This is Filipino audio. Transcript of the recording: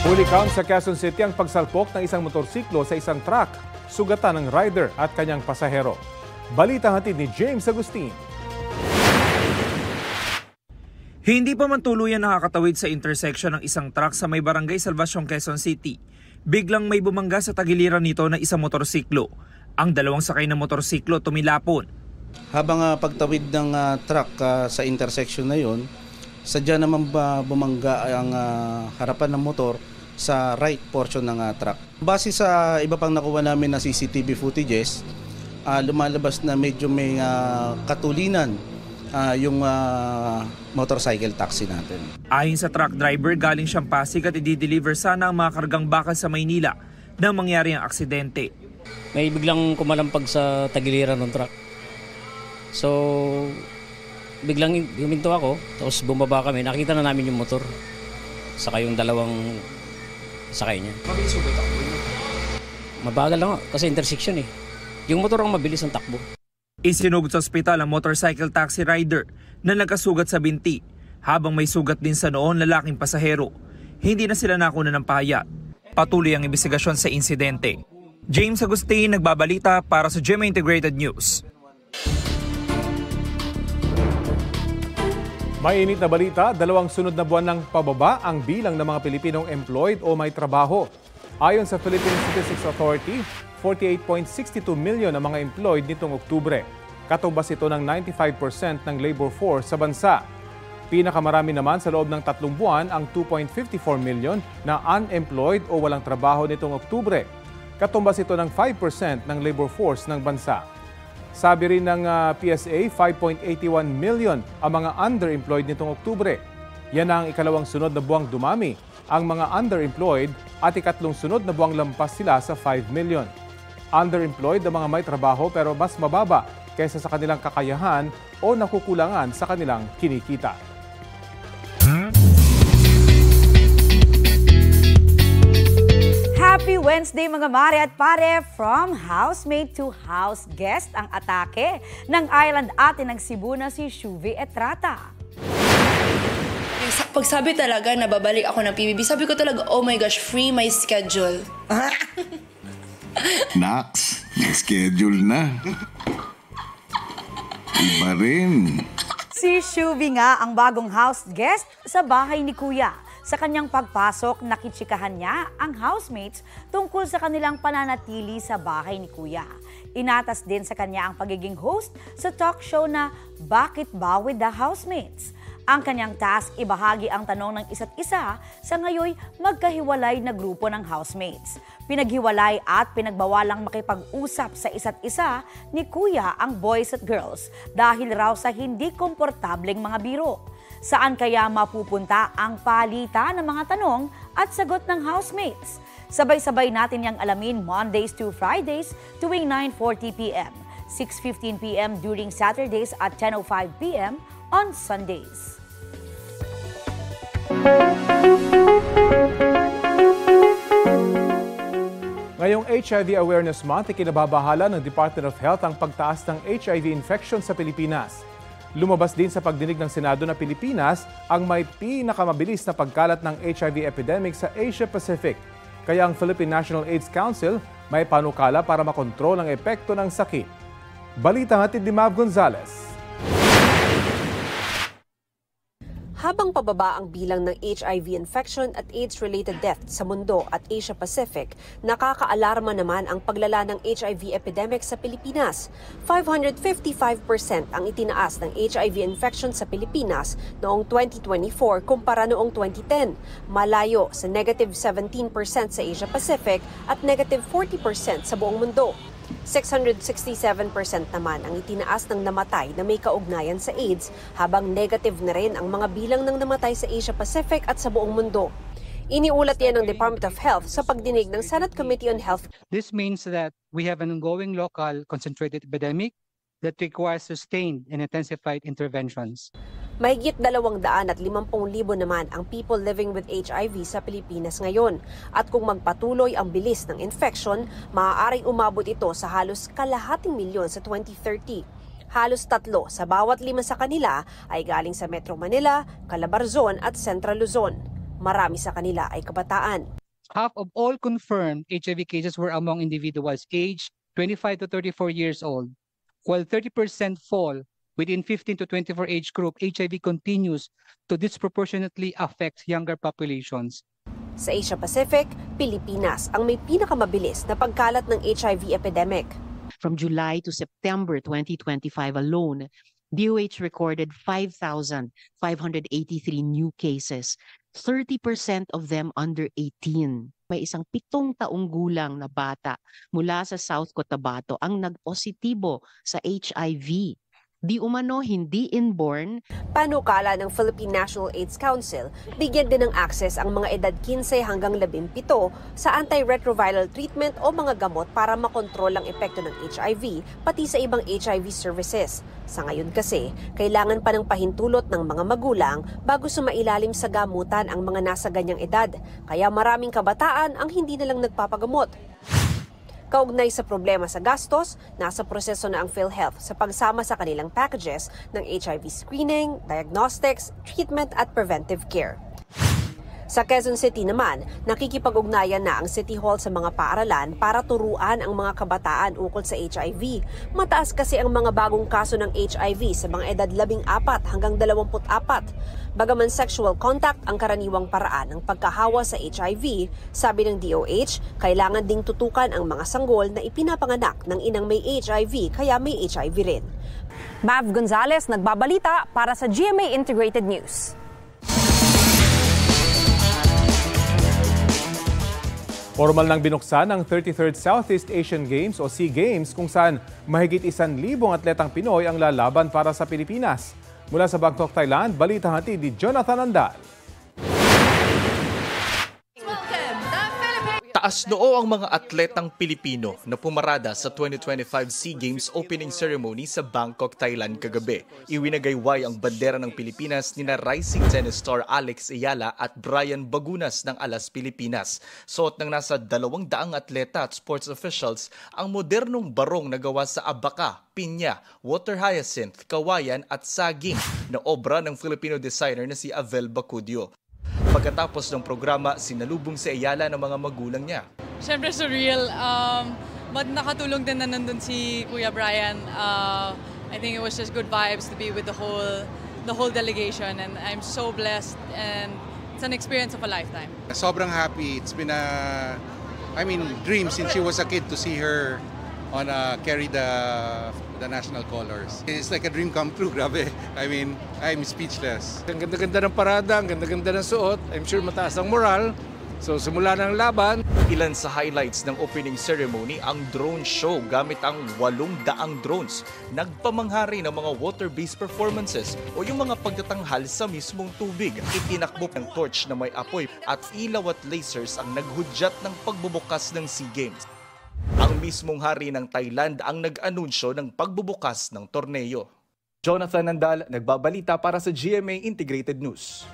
Huli count sa Quezon City ang pagsalpok ng isang motorsiklo sa isang truck, sugatan ng rider at kanyang pasahero. Balita hatid ni James Agustin. Hindi pa man tuluyan nakakatawid sa intersection ng isang truck sa may barangay Salvacion, Quezon City. Biglang may bumangga sa tagiliran nito na isang motorsiklo. Ang dalawang sakay ng motorsiklo tumilapon. Habang pagtawid ng truck sa intersection na yon, sadya naman bumangga ang harapan ng motor sa right portion ng truck. Base sa iba pang nakuha namin na CCTV footages, lumalabas na medyo may katulinan yung motorcycle taxi natin. Ayon sa truck driver, galing siyang Pasig at i-deliver sana ang mga kargang bakal sa Maynila nang mangyari ang aksidente. May biglang kumalampag sa tagiliran ng truck. So, biglang huminto ako, tapos bumaba kami. Nakita na namin yung motor, saka yung dalawang sakay niya. Mabilis ba takbo niya? Mabagal lang kasi intersection eh. Yung motor ang mabilis ang takbo. Isinugod sa ospital ang motorcycle taxi rider na nagkasugat sa binti, habang may sugat din sa noon lalaking pasahero. Hindi na sila nakuna ng pahayag. Patuloy ang investigasyon sa insidente. James Agustin, nagbabalita para sa GMA Integrated News. Mainit na balita, 2 sunod na buwan ng pababa ang bilang ng mga Pilipinong employed o may trabaho. Ayon sa Philippine Statistics Authority, 48.62 million ang mga employed nitong Oktubre. Katumbas ito ng 95% ng labor force sa bansa. Pinakamarami naman sa loob ng 3 buwan ang 2.54 million na unemployed o walang trabaho nitong Oktubre. Katumbas ito ng 5% ng labor force ng bansa. Sabi rin ng PSA, 5.81 million ang mga underemployed nitong Oktubre. Yan ang ikalawang sunod na buwang dumami ang mga underemployed at ikatlong sunod na buwang lampas sila sa 5 million. Underemployed ang mga may trabaho pero mas mababa kaysa sa kanilang kakayahan o nakukulangan sa kanilang kinikita. Happy Wednesday mga mare at pare! From housemate to house guest ang atake ng island ate ng Cebu na si Shuvi Etrata. Pag sabi talaga na babalik ako ng PBB, sabi ko talaga, oh my gosh, free my schedule. Nax, may schedule na. Iba rin. Si Shuvi nga ang bagong house guest sa bahay ni Kuya. Sa kanyang pagpasok, nakitsikahan niya ang housemates tungkol sa kanilang pananatili sa bahay ni Kuya. Inatas din sa kanya ang pagiging host sa talk show na Bakit Ba with the Housemates? Ang kanyang task, ibahagi ang tanong ng isa't isa sa ngayoy magkahiwalay na grupo ng housemates. Pinaghiwalay at pinagbawalang makipag-usap sa isa't isa ni Kuya ang boys at girls dahil raw sa hindi komportableng mga biro. Saan kaya mapupunta ang palitan ng mga tanong at sagot ng housemates? Sabay-sabay natin yang alamin Mondays to Fridays tuwing 9:40 p.m., 6:15 p.m. during Saturdays at 10:05 p.m. on Sundays. Ngayong HIV Awareness Month, ikinababahala ng Department of Health ang pagtaas ng HIV infection sa Pilipinas. Lumabas din sa pagdinig ng Senado na Pilipinas ang may pinakamabilis na pagkalat ng HIV epidemic sa Asia Pacific. Kaya ang Philippine National AIDS Council may panukala para makontrol ang epekto ng sakit. Balita hatid ni Mav Gonzalez. Habang pababa ang bilang ng HIV infection at AIDS-related death sa mundo at Asia Pacific, nakakaalarma naman ang paglala ng HIV epidemic sa Pilipinas. 555% ang itinaas ng HIV infection sa Pilipinas noong 2024 kumpara noong 2010, malayo sa negative 17% sa Asia Pacific at negative 40% sa buong mundo. 667% naman ang itinaas ng namatay na may kaugnayan sa AIDS, habang negative na rin ang mga bilang ng namatay sa Asia Pacific at sa buong mundo. Iniulat yan ng Department of Health sa pagdinig ng Senate Committee on Health. This means that we have an ongoing local concentrated epidemic that requires sustained and intensified interventions. Mahigit 250,000 naman ang people living with HIV sa Pilipinas ngayon. At kung magpatuloy ang bilis ng infection, maaaring umabot ito sa halos 250,000 sa 2030. Halos 3 sa bawat 5 sa kanila ay galing sa Metro Manila, Calabarzon at Central Luzon. marami sa kanila ay kabataan. Half of all confirmed HIV cases were among individuals aged 25 to 34 years old, while 30% fall within 15 to 24 age group. HIV continues to disproportionately affect younger populations. Sa Asia Pacific, Pilipinas ang may pinakamabilis na pagkalat ng HIV epidemic. From July to September 2025 alone, DOH recorded 5,583 new cases, 30% of them under 18. May isang 7 taong gulang na bata mula sa South Cotabato ang nagpositibo sa HIV. Di umano hindi inborn. Panukala ng Philippine National AIDS Council, bigyan din ng access ang mga edad 15 hanggang 17 sa antiretroviral treatment o mga gamot para makontrol ang epekto ng HIV, pati sa ibang HIV services. Sa ngayon kasi, kailangan pa ng pahintulot ng mga magulang bago sumailalim sa gamutan ang mga nasa ganyang edad, kaya maraming kabataan ang hindi nalang nagpapagamot. Kaugnay sa problema sa gastos, nasa proseso na ang PhilHealth sa pagsama sa kanilang packages ng HIV screening, diagnostics, treatment at preventive care. Sa Quezon City naman, nakikipag-ugnayan na ang City Hall sa mga paaralan para turuan ang mga kabataan ukol sa HIV. Mataas kasi ang mga bagong kaso ng HIV sa mga edad 14 hanggang 24. Bagaman sexual contact ang karaniwang paraan ng pagkahawa sa HIV, sabi ng DOH, kailangan ding tutukan ang mga sanggol na ipinapanganak ng inang may HIV kaya may HIV rin. Mav Gonzalez nagbabalita para sa GMA Integrated News. Formal nang binuksan ang 33rd Southeast Asian Games o SEA Games kung saan mahigit 1,000 atletang Pinoy ang lalaban para sa Pilipinas. Mula sa Bangkok, Thailand, balita hatid ni Jonathan Andal. Taas noo ang mga atletang Pilipino na pumarada sa 2025 SEA Games opening ceremony sa Bangkok, Thailand kagabi. Iwinagayway ang bandera ng Pilipinas nina rising tennis star Alex Ayala at Brian Bagunas ng Alas Pilipinas. Suot ng nasa 200 atleta at sports officials ang modernong barong na gawa sa abaka, pinya, water hyacinth, kawayan at saging na obra ng Filipino designer na si Avel Bacudio. Pagkatapos ng programa, sinalubong si Ayala ng mga magulang niya. Siyempre surreal, but nakatulong din na nandun si Kuya Brian. I think it was just good vibes to be with the whole delegation, and I'm so blessed, and it's an experience of a lifetime. Sobrang happy. It's been a, dream since she was a kid to see her on carry the national colors. It's like a dream come true, grabe. I'm speechless. Ang ganda-ganda ng parada, ang ganda-ganda ng suot. I'm sure mataas ang moral. So simula ng laban. Ilan sa highlights ng opening ceremony ang drone show gamit ang 800 drones. Nagpamanghari ng mga water-based performances o yung mga pagtatanghal sa mismong tubig. Itinakbo ng torch na may apoy at ilaw at lasers ang naghudyat ng pagbubukas ng SEA Games. Ang mismong hari ng Thailand ang nag-anunsyo ng pagbubukas ng torneo. Jonathan Andal, nagbabalita para sa GMA Integrated News.